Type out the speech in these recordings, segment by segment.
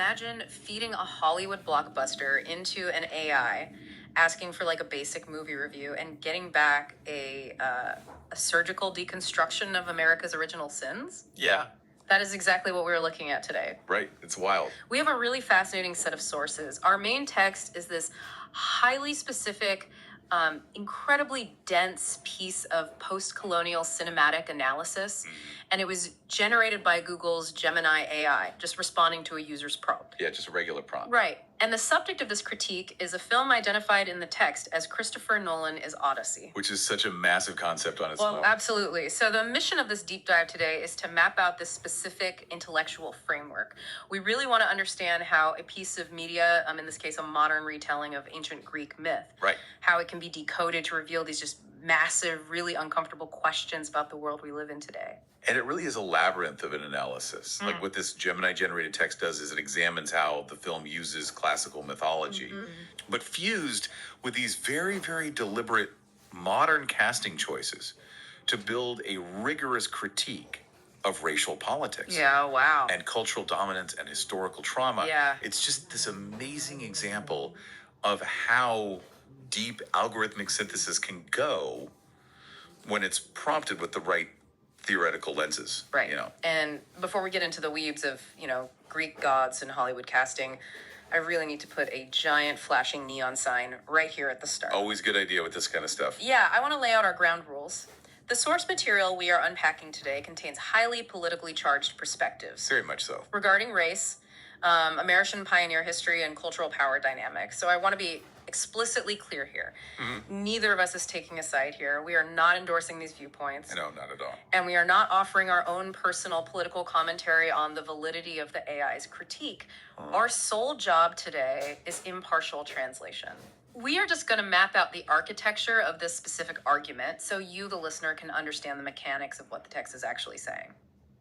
Imagine feeding a Hollywood blockbuster into an AI, asking for like a basic movie review, and getting back a surgical deconstruction of America's original sins. Yeah, That is exactly what we're looking at today. right. It's wild. We have a really fascinating set of sources. Our main text is this highly specific, incredibly dense piece of post colonial cinematic analysis. And it was generated by Google's Gemini AI, just responding to a user's prompt. Yeah, just a regular prompt. Right. And the subject of this critique is a film identified in the text as Christopher Nolan is Odyssey. Which is such a massive concept on its Well, own. absolutely. So the mission of this deep dive today is to map out this specific intellectual framework. We really want to understand how a piece of media, in this case, a modern retelling of ancient Greek myth, Right. how it can be decoded to reveal these just massive, really uncomfortable questions about the world we live in today. And it really is a labyrinth of an analysis. Like what this Gemini generated text does is it examines how the film uses classical mythology, but fused with these very, very deliberate modern casting choices to build a rigorous critique of racial politics. Yeah, wow. And cultural dominance and historical trauma. Yeah. It's just this amazing example of how deep algorithmic synthesis can go when it's prompted with the right theoretical lenses. Right. You know. And before we get into the weeds of, Greek gods and Hollywood casting, I really need to put a giant flashing neon sign right here at the start. Always a good idea with this kind of stuff. Yeah, I want to lay out our ground rules. The source material we are unpacking today contains highly politically charged perspectives Very much so. regarding race, American pioneer history, and cultural power dynamics. So I want to be explicitly clear here. Neither of us is taking a side here. We are not endorsing these viewpoints. No, not at all. And we are not offering our own personal political commentary on the validity of the AI's critique. Our sole job today is impartial translation. We are just going to map out the architecture of this specific argument so you, the listener, can understand the mechanics of what the text is actually saying.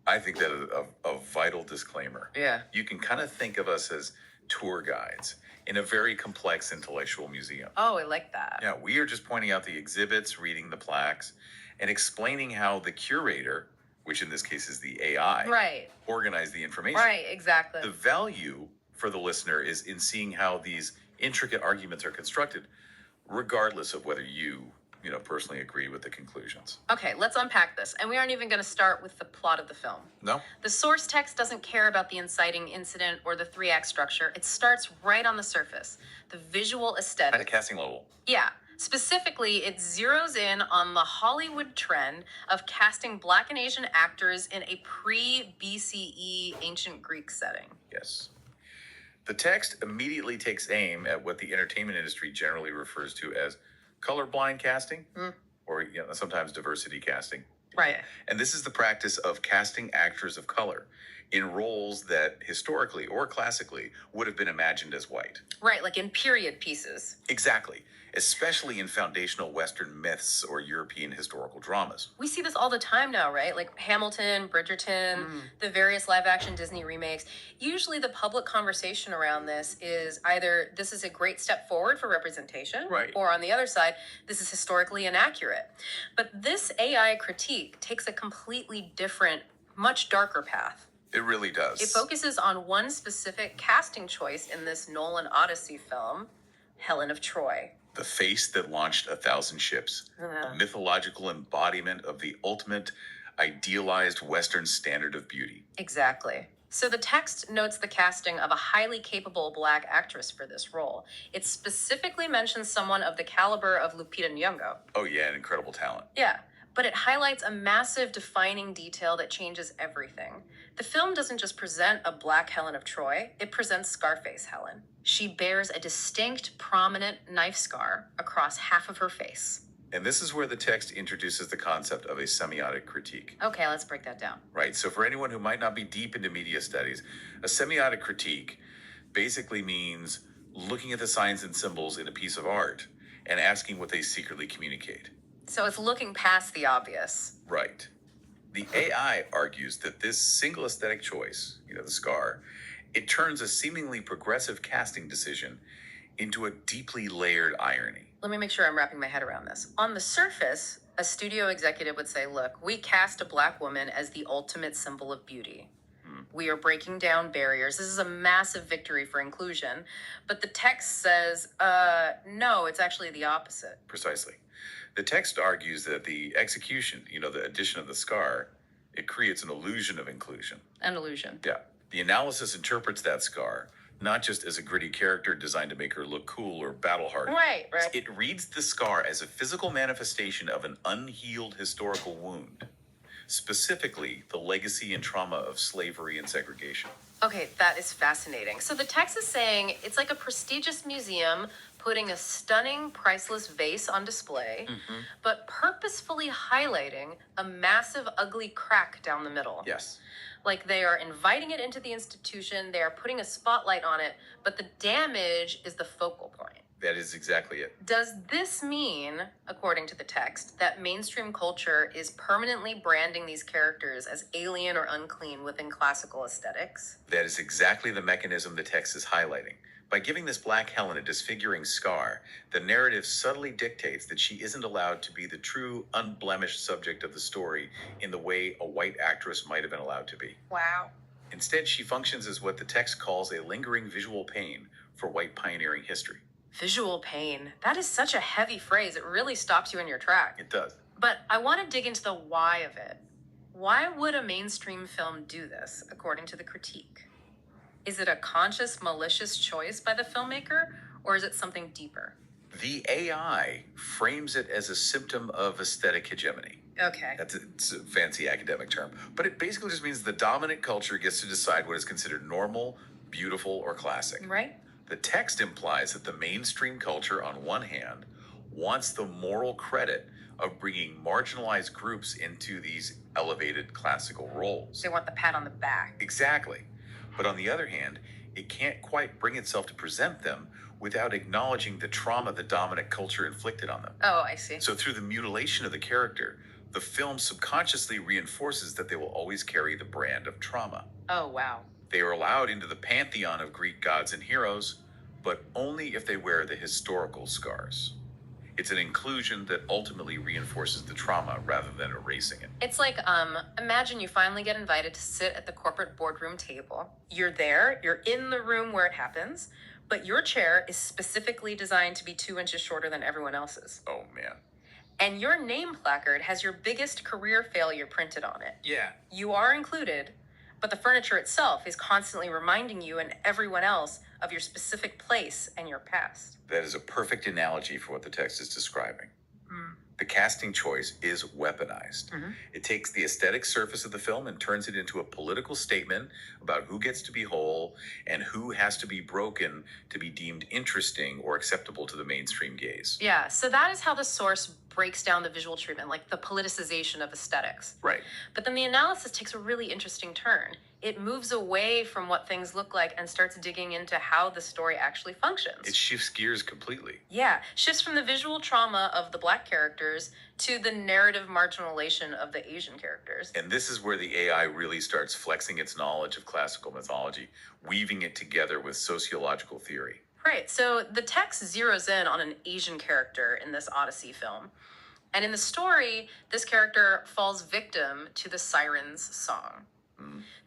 I think that is a vital disclaimer. Yeah. You can kind of think of us as tour guides in a very complex intellectual museum. Oh, I like that. Yeah, we are just pointing out the exhibits, reading the plaques, and explaining how the curator, which in this case is the AI, Right. organized the information. Right, exactly. The value for the listener is in seeing how these intricate arguments are constructed, regardless of whether you personally agree with the conclusions. Okay, let's unpack this. And we aren't even going to start with the plot of the film. No? The source text doesn't care about the inciting incident or the three-act structure. It starts right on the surface. The visual At a aesthetic. casting level. Yeah. Specifically, it zeroes in on the Hollywood trend of casting Black and Asian actors in a pre-BCE ancient Greek setting. Yes. The text immediately takes aim at what the entertainment industry generally refers to as colorblind casting, or sometimes diversity casting. Right. And this is the practice of casting actors of color in roles that historically or classically would have been imagined as white. Right, like in period pieces. Exactly, especially in foundational Western myths or European historical dramas. We see this all the time now, right? Like Hamilton, Bridgerton, the various live action Disney remakes. Usually the public conversation around this is either this is a great step forward for representation, Right. or on the other side, this is historically inaccurate. But this AI critique takes a completely different, much darker path. It really does. It focuses on one specific casting choice in this Nolan Odyssey film, Helen of Troy. The face that launched 1,000 ships, a mythological embodiment of the ultimate idealized Western standard of beauty. Exactly. So the text notes the casting of a highly capable Black actress for this role. It specifically mentions someone of the caliber of Lupita Nyong'o. Oh yeah, an incredible talent. Yeah, but it highlights a massive defining detail that changes everything. The film doesn't just present a Black Helen of Troy, it presents Scarface Helen. She bears a distinct, prominent knife scar across half of her face. And this is where the text introduces the concept of a semiotic critique. Okay, let's break that down. Right, so for anyone who might not be deep into media studies, a semiotic critique basically means looking at the signs and symbols in a piece of art and asking what they secretly communicate. So it's looking past the obvious. Right. The AI argues that this single aesthetic choice, the scar, it turns a seemingly progressive casting decision into a deeply layered irony. Let me make sure I'm wrapping my head around this. On the surface, a studio executive would say, look, we cast a Black woman as the ultimate symbol of beauty. We are breaking down barriers. This is a massive victory for inclusion. But the text says, no, it's actually the opposite. Precisely. The text argues that the execution, the addition of the scar, it creates an illusion of inclusion. An illusion. Yeah. The analysis interprets that scar not just as a gritty character designed to make her look cool or battle-hardened. Right. It reads the scar as a physical manifestation of an unhealed historical wound, specifically the legacy and trauma of slavery and segregation. Okay, that is fascinating. So the text is saying it's like a prestigious museum putting a stunning, priceless vase on display, but purposefully highlighting a massive, ugly crack down the middle. Yes. Like they are inviting it into the institution, they are putting a spotlight on it, but the damage is the focal point. That is exactly it. Does this mean, according to the text, that mainstream culture is permanently branding these characters as alien or unclean within classical aesthetics? That is exactly the mechanism the text is highlighting. By giving this Black Helen a disfiguring scar, the narrative subtly dictates that she isn't allowed to be the true, unblemished subject of the story in the way a white actress might have been allowed to be. Wow. Instead, she functions as what the text calls a lingering visual pain for white pioneering history. Visual pain. That is such a heavy phrase. It really stops you in your track. It does. But I want to dig into the why of it. Why would a mainstream film do this, according to the critique? Is it a conscious, malicious choice by the filmmaker, or is it something deeper? The AI frames it as a symptom of aesthetic hegemony. Okay. It's a fancy academic term, but it basically just means the dominant culture gets to decide what is considered normal, beautiful, or classic. Right. The text implies that the mainstream culture, on one hand, wants the moral credit of bringing marginalized groups into these elevated classical roles. They want the pat on the back. Exactly. But on the other hand, it can't quite bring itself to present them without acknowledging the trauma the dominant culture inflicted on them. Oh, I see. So through the mutilation of the character, the film subconsciously reinforces that they will always carry the brand of trauma. Oh, wow. They are allowed into the pantheon of Greek gods and heroes, but only if they wear the historical scars. It's an inclusion that ultimately reinforces the trauma rather than erasing it. It's like, imagine you finally get invited to sit at the corporate boardroom table. You're there, you're in the room where it happens, but your chair is specifically designed to be 2 inches shorter than everyone else's. Oh, man. And your name placard has your biggest career failure printed on it. Yeah. You are included, but the furniture itself is constantly reminding you and everyone else of your specific place and your past. That is a perfect analogy for what the text is describing. The casting choice is weaponized. It takes the aesthetic surface of the film and turns it into a political statement about who gets to be whole and who has to be broken to be deemed interesting or acceptable to the mainstream gaze. Yeah, so that is how the source breaks down the visual treatment, like the politicization of aesthetics. Right. But then the analysis takes a really interesting turn. It moves away from what things look like and starts digging into how the story actually functions. It shifts gears completely. Yeah, shifts from the visual trauma of the Black characters to the narrative marginalization of the Asian characters. And this is where the AI really starts flexing its knowledge of classical mythology, weaving it together with sociological theory. Right, so the text zeroes in on an Asian character in this Odyssey film. And in the story, this character falls victim to the Sirens' song.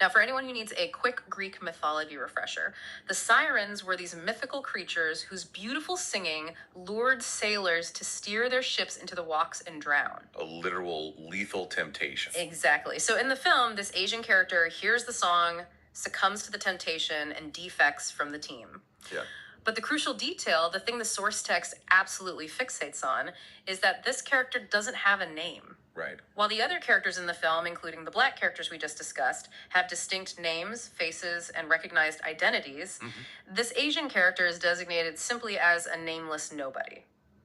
Now, for anyone who needs a quick Greek mythology refresher, the Sirens were these mythical creatures whose beautiful singing lured sailors to steer their ships into the walks and drown. A literal lethal temptation. Exactly. So in the film, this Asian character hears the song, succumbs to the temptation, and defects from the team. Yeah. But the crucial detail, the thing the source text absolutely fixates on, is that this character doesn't have a name. Right. While the other characters in the film, including the Black characters we just discussed, have distinct names, faces, and recognized identities, this Asian character is designated simply as a nameless nobody.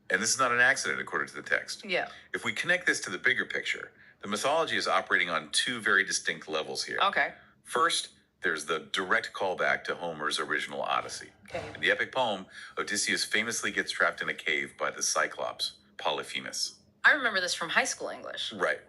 And this is not an accident, according to the text. Yeah. If we connect this to the bigger picture, the mythology is operating on two very distinct levels here. Okay. First, there's the direct callback to Homer's original Odyssey. Okay. In the epic poem, Odysseus famously gets trapped in a cave by the Cyclops, Polyphemus. I remember this from high school English. Right.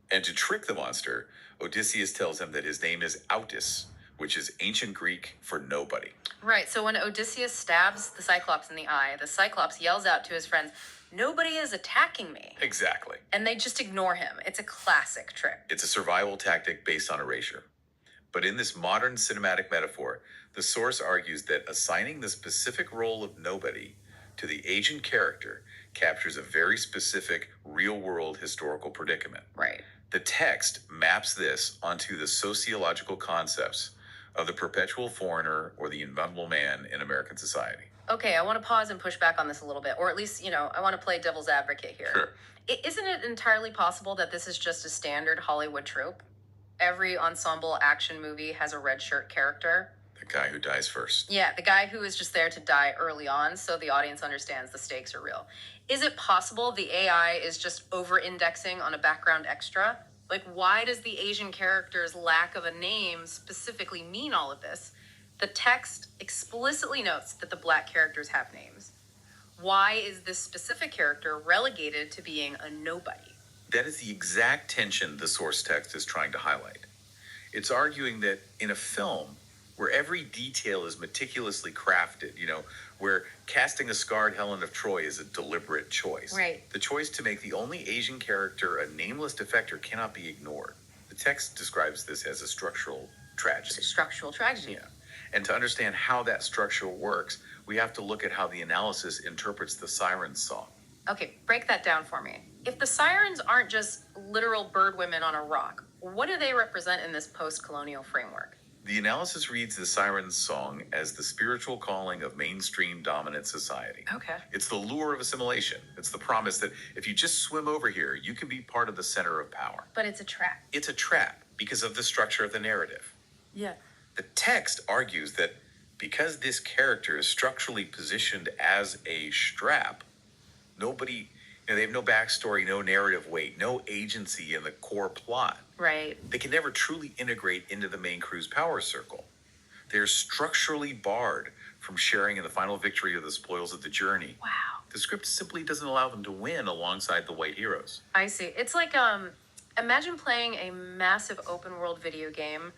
And to trick the monster, Odysseus tells him that his name is Autis, which is ancient Greek for nobody. Right, so when Odysseus stabs the Cyclops in the eye, the Cyclops yells out to his friends, "Nobody is attacking me." Exactly. And they just ignore him. It's a classic trick. It's a survival tactic based on erasure. But in this modern cinematic metaphor, the source argues that assigning the specific role of nobody to the agent character captures a very specific real-world historical predicament. Right. The text maps this onto the sociological concepts of the perpetual foreigner or the invisible man in American society. Okay, I want to pause and push back on this a little bit, or at least, I want to play devil's advocate here. Sure. Isn't it entirely possible that this is just a standard Hollywood trope? Every ensemble action movie has a red shirt character. The guy who dies first. Yeah, the guy who is just there to die early on so the audience understands the stakes are real. Is it possible the AI is just over-indexing on a background extra? Like, why does the Asian character's lack of a name specifically mean all of this? The text explicitly notes that the black characters have names. Why is this specific character relegated to being a nobody? That is the exact tension the source text is trying to highlight. It's arguing that in a film where every detail is meticulously crafted, where casting a scarred Helen of Troy is a deliberate choice. Right. The choice to make the only Asian character a nameless defector cannot be ignored. The text describes this as a structural tragedy. It's a structural tragedy. Yeah. And to understand how that structure works, we have to look at how the analysis interprets the Sirens song. Okay, break that down for me. If the sirens aren't just literal bird women on a rock, what do they represent in this post-colonial framework? The analysis reads the Sirens song as the spiritual calling of mainstream dominant society. Okay. It's the lure of assimilation. It's the promise that if you just swim over here, you can be part of the center of power. But it's a trap. It's a trap because of the structure of the narrative. Yeah. The text argues that because this character is structurally positioned as a strap, nobody, they have no backstory, no narrative weight, no agency in the core plot. Right. They can never truly integrate into the main crew's power circle. They're structurally barred from sharing in the final victory of the spoils of the journey. Wow. The script simply doesn't allow them to win alongside the white heroes. I see. It's like, imagine playing a massive open world video game,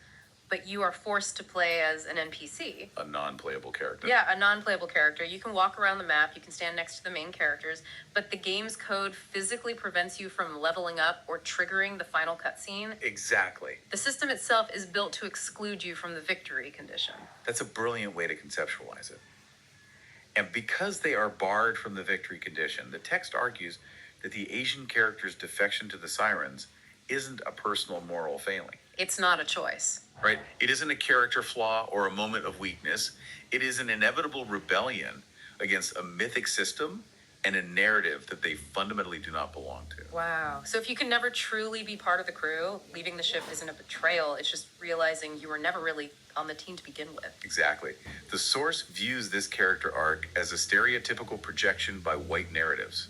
but you are forced to play as an NPC. A non-playable character. Yeah, a non-playable character. You can walk around the map, you can stand next to the main characters, but the game's code physically prevents you from leveling up or triggering the final cutscene. Exactly. The system itself is built to exclude you from the victory condition. That's a brilliant way to conceptualize it. And because they are barred from the victory condition, the text argues that the Asian character's defection to the Sirens isn't a personal moral failing. It's not a choice. Right? It isn't a character flaw or a moment of weakness. It is an inevitable rebellion against a mythic system and a narrative that they fundamentally do not belong to. Wow. So if you can never truly be part of the crew, leaving the ship isn't a betrayal. It's just realizing you were never really on the team to begin with. Exactly. The source views this character arc as a stereotypical projection by white narratives.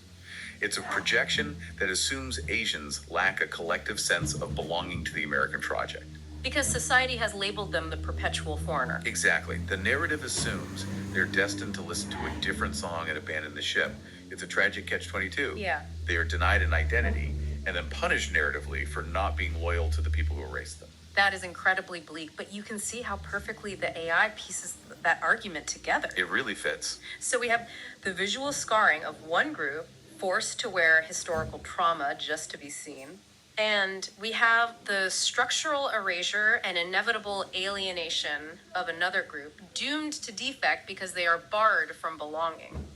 It's a projection that assumes Asians lack a collective sense of belonging to the American project. Because society has labeled them the perpetual foreigner. Exactly. The narrative assumes they're destined to listen to a different song and abandon the ship. It's a tragic catch-22. Yeah. They are denied an identity and then punished narratively for not being loyal to the people who erased them. That is incredibly bleak, but you can see how perfectly the AI pieces that argument together. It really fits. So we have the visual scarring of one group forced to wear historical trauma just to be seen. And we have the structural erasure and inevitable alienation of another group, doomed to defect because they are barred from belonging.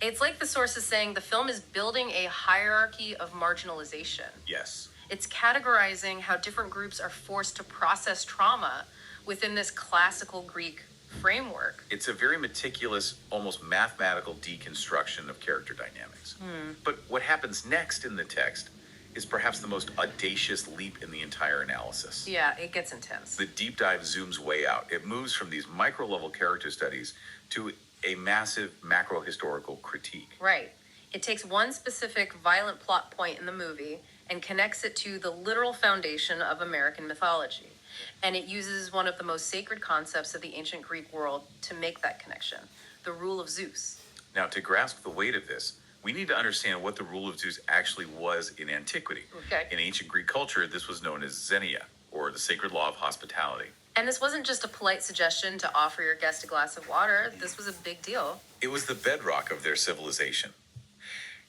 It's like the source is saying the film is building a hierarchy of marginalization. Yes. It's categorizing how different groups are forced to process trauma within this classical Greek framework. It's a very meticulous, almost mathematical deconstruction of character dynamics. But what happens next in the text is perhaps the most audacious leap in the entire analysis. Yeah, it gets intense. The deep dive zooms way out. It moves from these micro-level character studies to a massive macro-historical critique. Right. It takes one specific violent plot point in the movie and connects it to the literal foundation of American mythology. And it uses one of the most sacred concepts of the ancient Greek world to make that connection, the rule of Zeus. Now, to grasp the weight of this, we need to understand what the rule of Zeus actually was in antiquity. Okay. In ancient Greek culture, this was known as xenia, or the sacred law of hospitality. And this wasn't just a polite suggestion to offer your guest a glass of water. This was a big deal. It was the bedrock of their civilization.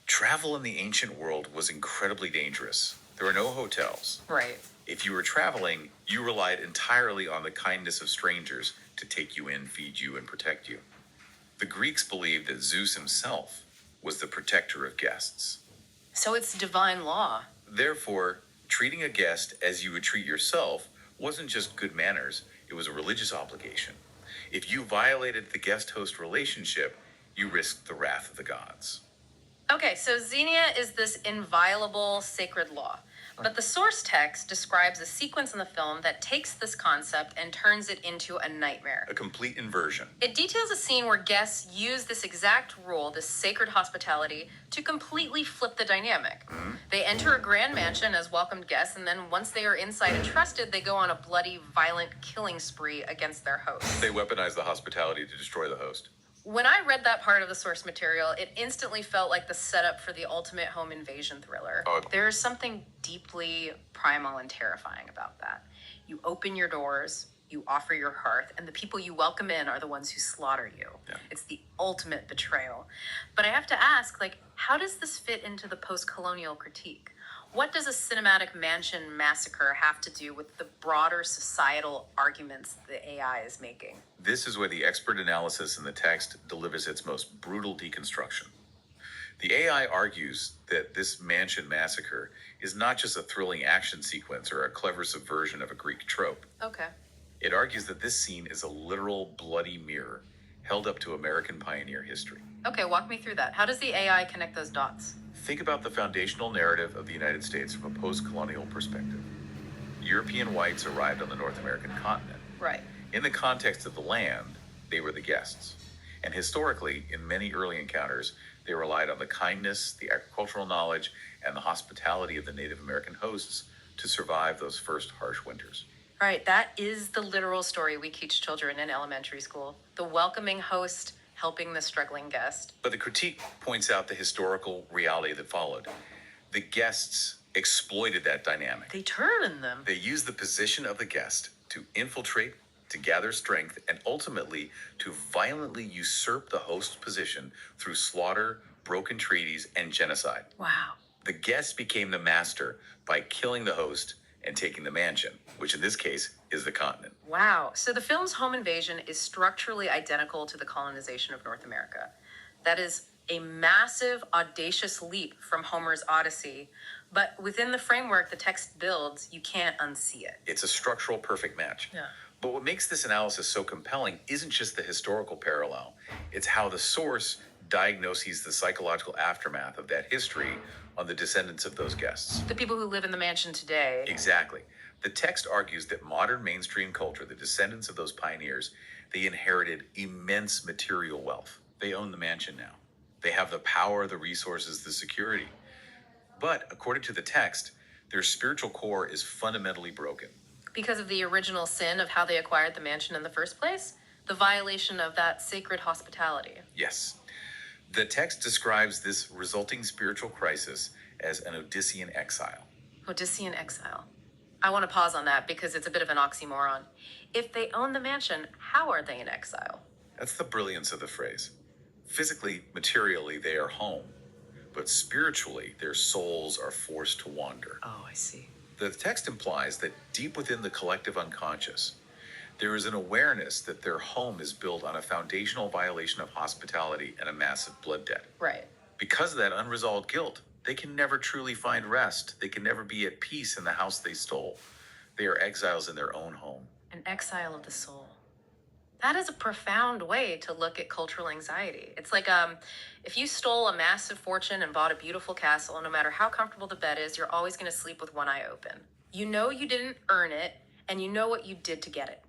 Travel in the ancient world was incredibly dangerous. There were no hotels. Right. If you were traveling, you relied entirely on the kindness of strangers to take you in, feed you, and protect you. The Greeks believed that Zeus himself was the protector of guests. So it's divine law. Therefore, treating a guest as you would treat yourself wasn't just good manners, it was a religious obligation. If you violated the guest-host relationship, you risked the wrath of the gods. Okay, so Xenia is this inviolable sacred law. But the source text describes a sequence in the film that takes this concept and turns it into a nightmare. A complete inversion. It details a scene where guests use this exact rule, this sacred hospitality, to completely flip the dynamic. They enter a grand mansion as welcomed guests, and then once they are inside and trusted, they go on a bloody, violent killing spree against their host. They weaponize the hospitality to destroy the host. When I read that part of the source material, it instantly felt like the setup for the ultimate home invasion thriller. Oh. There's something deeply primal and terrifying about that. You open your doors, you offer your hearth, and the people you welcome in are the ones who slaughter you. Yeah. It's the ultimate betrayal. But I have to ask, how does this fit into the post-colonial critique? What does a cinematic mansion massacre have to do with the broader societal arguments the AI is making? This is where the expert analysis in the text delivers its most brutal deconstruction. The AI argues that this mansion massacre is not just a thrilling action sequence or a clever subversion of a Greek trope. Okay. It argues that this scene is a literal bloody mirror held up to American pioneer history. Okay, walk me through that. How does the AI connect those dots? Think about the foundational narrative of the United States from a post-colonial perspective. European whites arrived on the North American continent. Right. In the context of the land, they were the guests. And historically, in many early encounters, they relied on the kindness, the agricultural knowledge, and the hospitality of the Native American hosts to survive those first harsh winters. Right, that is the literal story we teach children in elementary school. The welcoming host helping the struggling guest. But the critique points out the historical reality that followed. The guests exploited that dynamic. They turn in them. They used the position of the guest to infiltrate, to gather strength, and ultimately to violently usurp the host's position through slaughter, broken treaties, and genocide. Wow. The guest became the master by killing the host and taking the mansion, which in this case is the continent. Wow. So the film's home invasion is structurally identical to the colonization of North America. That is a massive, audacious leap from Homer's Odyssey, but within the framework the text builds, you can't unsee it. It's a structural perfect match. Yeah. But what makes this analysis so compelling isn't just the historical parallel, it's how the source diagnoses the psychological aftermath of that history on the descendants of those guests. The people who live in the mansion today. Exactly. The text argues that modern mainstream culture, the descendants of those pioneers, they inherited immense material wealth. They own the mansion now. They have the power, the resources, the security. But according to the text, their spiritual core is fundamentally broken. Because of the original sin of how they acquired the mansion in the first place? The violation of that sacred hospitality. Yes. The text describes this resulting spiritual crisis as an Odyssean exile. Odyssean exile. I want to pause on that because it's a bit of an oxymoron. If they own the mansion, how are they in exile? That's the brilliance of the phrase. Physically, materially, they are home. But spiritually, their souls are forced to wander. Oh, I see. The text implies that deep within the collective unconscious, there is an awareness that their home is built on a foundational violation of hospitality and a massive blood debt. Right. Because of that unresolved guilt, they can never truly find rest. They can never be at peace in the house they stole. They are exiles in their own home. An exile of the soul. That is a profound way to look at cultural anxiety. It's like if you stole a massive fortune and bought a beautiful castle, no matter how comfortable the bed is, you're always going to sleep with one eye open. You know you didn't earn it, and you know what you did to get it.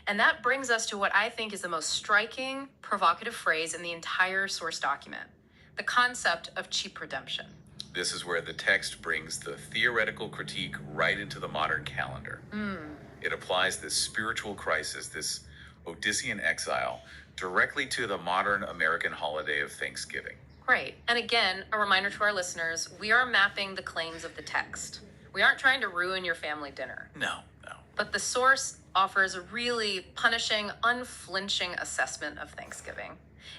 And that brings us to what I think is the most striking, provocative phrase in the entire source document, the concept of cheap redemption. This is where the text brings the theoretical critique right into the modern calendar. It applies this spiritual crisis, this Odyssean exile, directly to the modern American holiday of Thanksgiving. Right. And again, a reminder to our listeners, we are mapping the claims of the text. We aren't trying to ruin your family dinner. No. But the source offers a really punishing, unflinching assessment of Thanksgiving.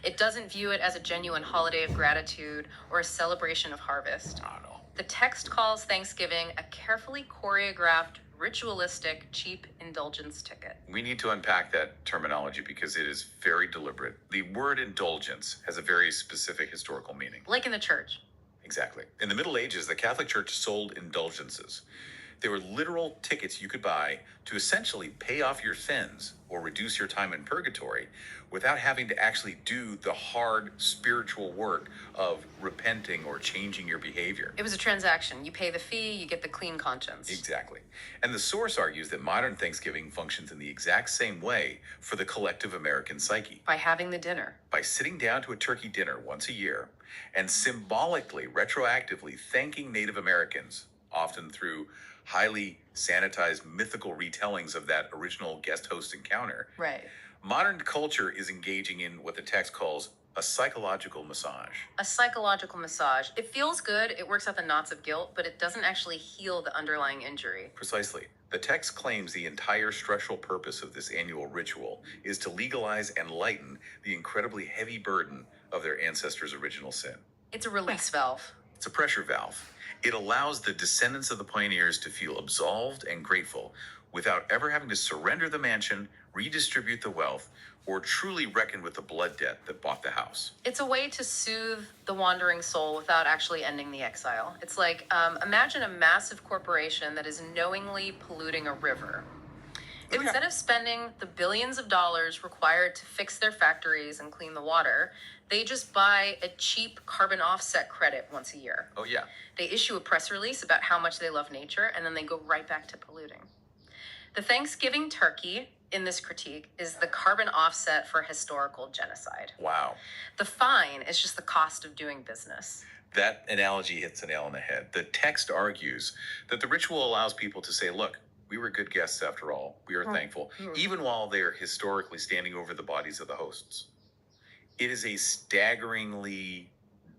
It doesn't view it as a genuine holiday of gratitude or a celebration of harvest. Not at all. The text calls Thanksgiving a carefully choreographed ritualistic, cheap indulgence ticket. We need to unpack that terminology because it is very deliberate. The word indulgence has a very specific historical meaning. Like in the church. Exactly. In the Middle Ages, the Catholic Church sold indulgences. They were literal tickets you could buy to essentially pay off your sins or reduce your time in purgatory without having to actually do the hard spiritual work of repenting or changing your behavior. It was a transaction. You pay the fee, you get the clean conscience. Exactly. And the source argues that modern Thanksgiving functions in the exact same way for the collective American psyche. By having the dinner. By sitting down to a turkey dinner once a year and symbolically, retroactively thanking Native Americans, often through highly sanitized mythical retellings of that original guest host encounter. Right. Modern culture is engaging in what the text calls a psychological massage. A psychological massage. It feels good, it works out the knots of guilt, but it doesn't actually heal the underlying injury. Precisely. The text claims the entire structural purpose of this annual ritual is to legalize and lighten the incredibly heavy burden of their ancestors' original sin. It's a release valve. It's a pressure valve. It allows the descendants of the pioneers to feel absolved and grateful without ever having to surrender the mansion, redistribute the wealth, or truly reckon with the blood debt that bought the house. It's a way to soothe the wandering soul without actually ending the exile. It's like, imagine a massive corporation that is knowingly polluting a river. Okay. Instead of spending the billions of dollars required to fix their factories and clean the water, they just buy a cheap carbon offset credit once a year. Oh, yeah. They issue a press release about how much they love nature, and then they go right back to polluting. The Thanksgiving turkey in this critique is the carbon offset for historical genocide. Wow. The fine is just the cost of doing business. That analogy hits a nail on the head. The text argues that the ritual allows people to say, look, we were good guests after all. We are thankful, even while they are historically standing over the bodies of the hosts. It is a staggeringly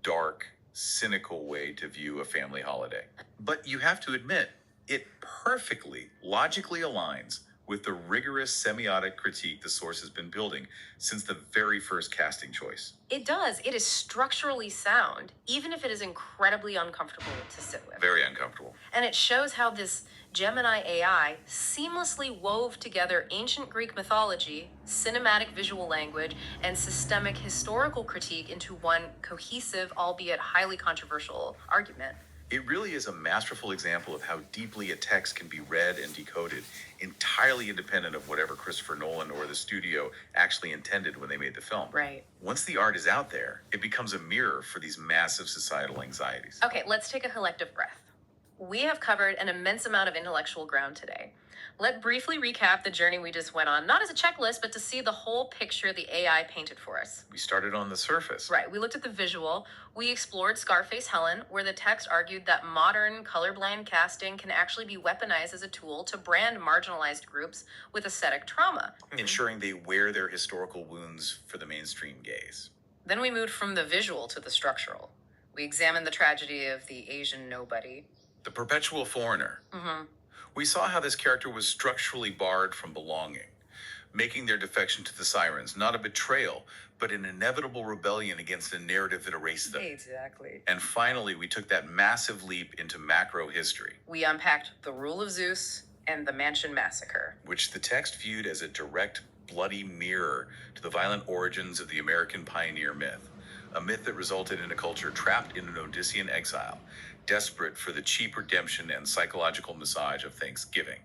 dark, cynical way to view a family holiday. But you have to admit, it perfectly, logically aligns with the rigorous semiotic critique the source has been building since the very first casting choice. It does. It is structurally sound, even if it is incredibly uncomfortable to sit with. Very uncomfortable. And it shows how this Gemini AI seamlessly wove together ancient Greek mythology, cinematic visual language, and systemic historical critique into one cohesive, albeit highly controversial argument. It really is a masterful example of how deeply a text can be read and decoded, entirely independent of whatever Christopher Nolan or the studio actually intended when they made the film. Right. Once the art is out there, it becomes a mirror for these massive societal anxieties. Okay, let's take a collective breath. We have covered an immense amount of intellectual ground today. Let's briefly recap the journey we just went on, not as a checklist, but to see the whole picture the AI painted for us. We started on the surface. Right, we looked at the visual. We explored Scarface Helen, where the text argued that modern colorblind casting can actually be weaponized as a tool to brand marginalized groups with aesthetic trauma, ensuring they wear their historical wounds for the mainstream gaze. Then we moved from the visual to the structural. We examined the tragedy of the Asian nobody. The perpetual foreigner. We saw how this character was structurally barred from belonging, making their defection to the sirens not a betrayal, but an inevitable rebellion against a narrative that erased them. Exactly. And finally, we took that massive leap into macro history, We unpacked the rule of Zeus and the Mansion Massacre. which the text viewed as a direct, bloody mirror to the violent origins of the American pioneer myth, a myth that resulted in a culture trapped in an Odyssean exile, desperate for the cheap redemption and psychological massage of Thanksgiving.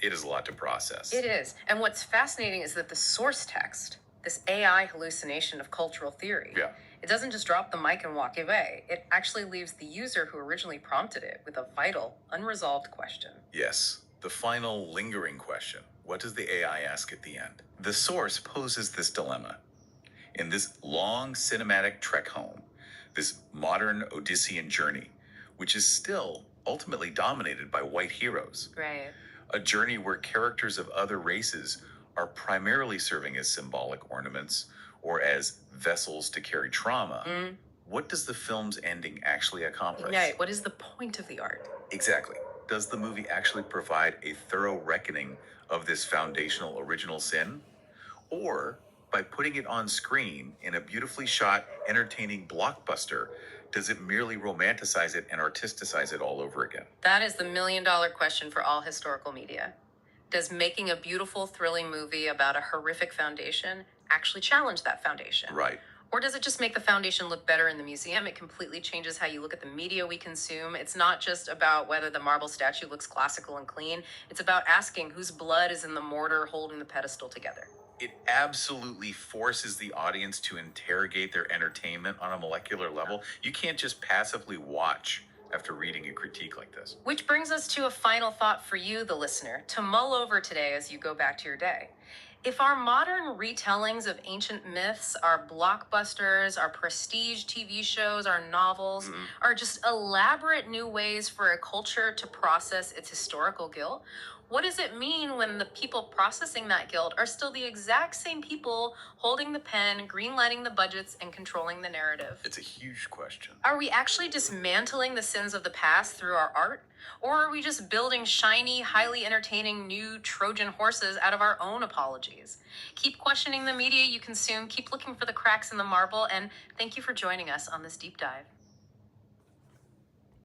It is a lot to process. It is. And what's fascinating is that the source text, this AI hallucination of cultural theory, Yeah. it doesn't just drop the mic and walk away. It actually leaves the user who originally prompted it with a vital, unresolved question. Yes, the final lingering question. What does the AI ask at the end? The source poses this dilemma. In this long cinematic trek home, this modern Odyssean journey, which is still ultimately dominated by white heroes, Right. a journey where characters of other races are primarily serving as symbolic ornaments or as vessels to carry trauma, what does the film's ending actually accomplish? Right. What is the point of the art? Exactly. Does the movie actually provide a thorough reckoning of this foundational original sin? Or by putting it on screen in a beautifully shot, entertaining blockbuster, does it merely romanticize it and artisticize it all over again? That is the $1,000,000 question for all historical media. Does making a beautiful, thrilling movie about a horrific foundation actually challenge that foundation? Right. Or does it just make the foundation look better in the museum? It completely changes how you look at the media we consume. It's not just about whether the marble statue looks classical and clean. It's about asking whose blood is in the mortar holding the pedestal together. It absolutely forces the audience to interrogate their entertainment on a molecular level. You can't just passively watch after reading a critique like this. Which brings us to a final thought for you, the listener, to mull over today as you go back to your day. If our modern retellings of ancient myths, our blockbusters, our prestige TV shows, our novels, are just elaborate new ways for a culture to process its historical guilt, what does it mean when the people processing that guilt are still the exact same people holding the pen, greenlighting the budgets, and controlling the narrative? It's a huge question. Are we actually dismantling the sins of the past through our art? Or are we just building shiny, highly entertaining new Trojan horses out of our own apologies? Keep questioning the media you consume, keep looking for the cracks in the marble, and thank you for joining us on this deep dive.